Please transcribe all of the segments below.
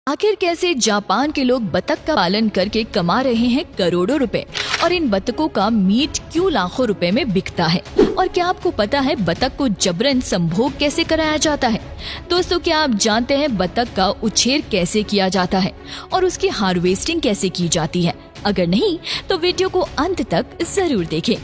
आखिर कैसे जापान के लोग बतख का पालन करके कमा रहे हैं करोड़ों रुपए और इन बतखों का मीट क्यों लाखों रुपए में बिकता है। और क्या आपको पता है बतख को जबरन संभोग कैसे कराया जाता है। दोस्तों, क्या आप जानते हैं बतख का उछेर कैसे किया जाता है और उसकी हार्वेस्टिंग कैसे की जाती है। अगर नहीं तो वीडियो को अंत तक जरूर देखें।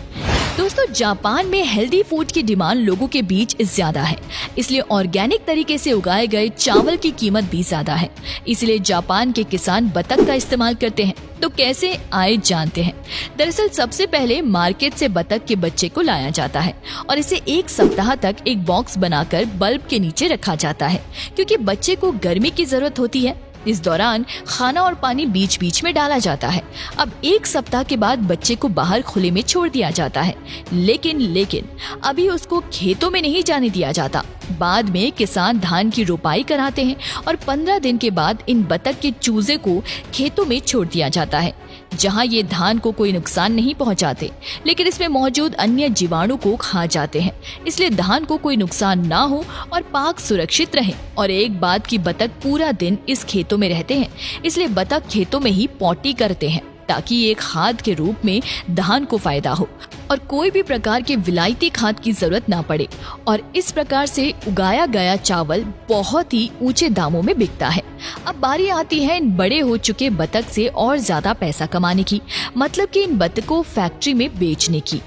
दोस्तों, जापान में हेल्दी फूड की डिमांड लोगों के बीच ज्यादा है, इसलिए ऑर्गेनिक तरीके से उगाए गए चावल की कीमत भी ज्यादा है। इसलिए जापान के किसान बतख का इस्तेमाल करते हैं। तो कैसे आए जानते हैं। दरअसल सबसे पहले मार्केट से बतख के बच्चे को लाया जाता है और इसे एक सप्ताह तक एक बॉक्स बनाकर बल्ब के नीचे रखा जाता है, क्योंकि बच्चे को गर्मी की जरूरत होती है। इस दौरान खाना और पानी बीच बीच में डाला जाता है। अब एक सप्ताह के बाद बच्चे को बाहर खुले में छोड़ दिया जाता है, लेकिन अभी उसको खेतों में नहीं जाने दिया जाता। बाद में किसान धान की रोपाई कराते हैं और 15 दिन के बाद इन बतख के चूजे को खेतों में छोड़ दिया जाता है, जहां ये धान को कोई नुकसान नहीं पहुंचाते, लेकिन इसमें मौजूद अन्य जीवाणु को खा जाते हैं। इसलिए धान को कोई नुकसान ना हो और पाक सुरक्षित रहे। और एक बात की बतख पूरा दिन इस खेतों में रहते हैं, इसलिए बतख खेतों में ही पॉटी करते हैं ताकि एक खाद के रूप में धान को फायदा हो और कोई भी प्रकार के विलायती खाद की जरूरत ना पड़े। और इस प्रकार से उगाया गया चावल बहुत ही ऊंचे दामों में बिकता है। अब बारी आती है इन बड़े हो चुके बतख से और ज्यादा पैसा कमाने की, मतलब कि इन बतख को फैक्ट्री में बेचने की।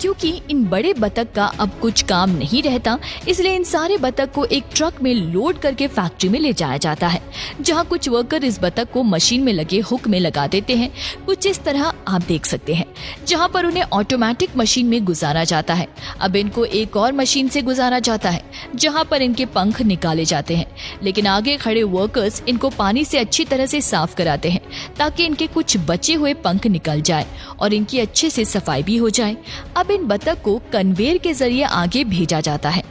क्योंकि इन बड़े बतख का अब कुछ काम नहीं रहता, इसलिए इन सारे बतख को एक ट्रक में लोड करके फैक्ट्री में ले जाया जाता है, जहां कुछ वर्कर इस बतख को मशीन में लगे हुक में लगा देते हैं। कुछ इस तरह आप देख सकते हैं, जहां पर उन्हें ऑटोमेटिक मशीन में गुजारा जाता है। अब इनको एक और मशीन से गुजारा जाता है, जहां पर इनके पंख निकाले जाते हैं। लेकिन आगे खड़े वर्कर्स इनको पानी से अच्छी तरह से साफ कराते हैं, ताकि इनके कुछ बचे हुए पंख निकल जाए और इनकी अच्छे से सफाई भी हो जाए। अब इन बतख को कन्वेयर के जरिए आगे भेजा जाता है।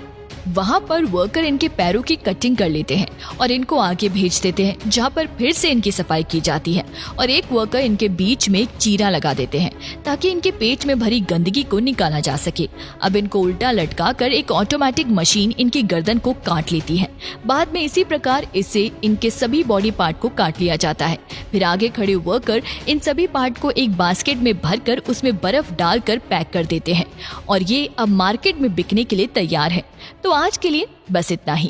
वहाँ पर वर्कर इनके पैरों की कटिंग कर लेते हैं और इनको आगे भेज देते हैं, जहाँ पर फिर से इनकी सफाई की जाती है। और एक वर्कर इनके बीच में एक चीरा लगा देते हैं, ताकि इनके पेट में भरी गंदगी को निकाला जा सके। अब इनको उल्टा लटका कर एक ऑटोमेटिक मशीन इनकी गर्दन को काट लेती है। बाद में इसी प्रकार इससे इनके सभी बॉडी पार्ट को काट लिया जाता है। फिर आगे खड़े वर्कर इन सभी पार्ट को एक बास्केट में भरकर उसमें बर्फ डालकर पैक कर देते हैं और ये अब मार्केट में बिकने के लिए तैयार है। तो आज के लिए बस इतना ही।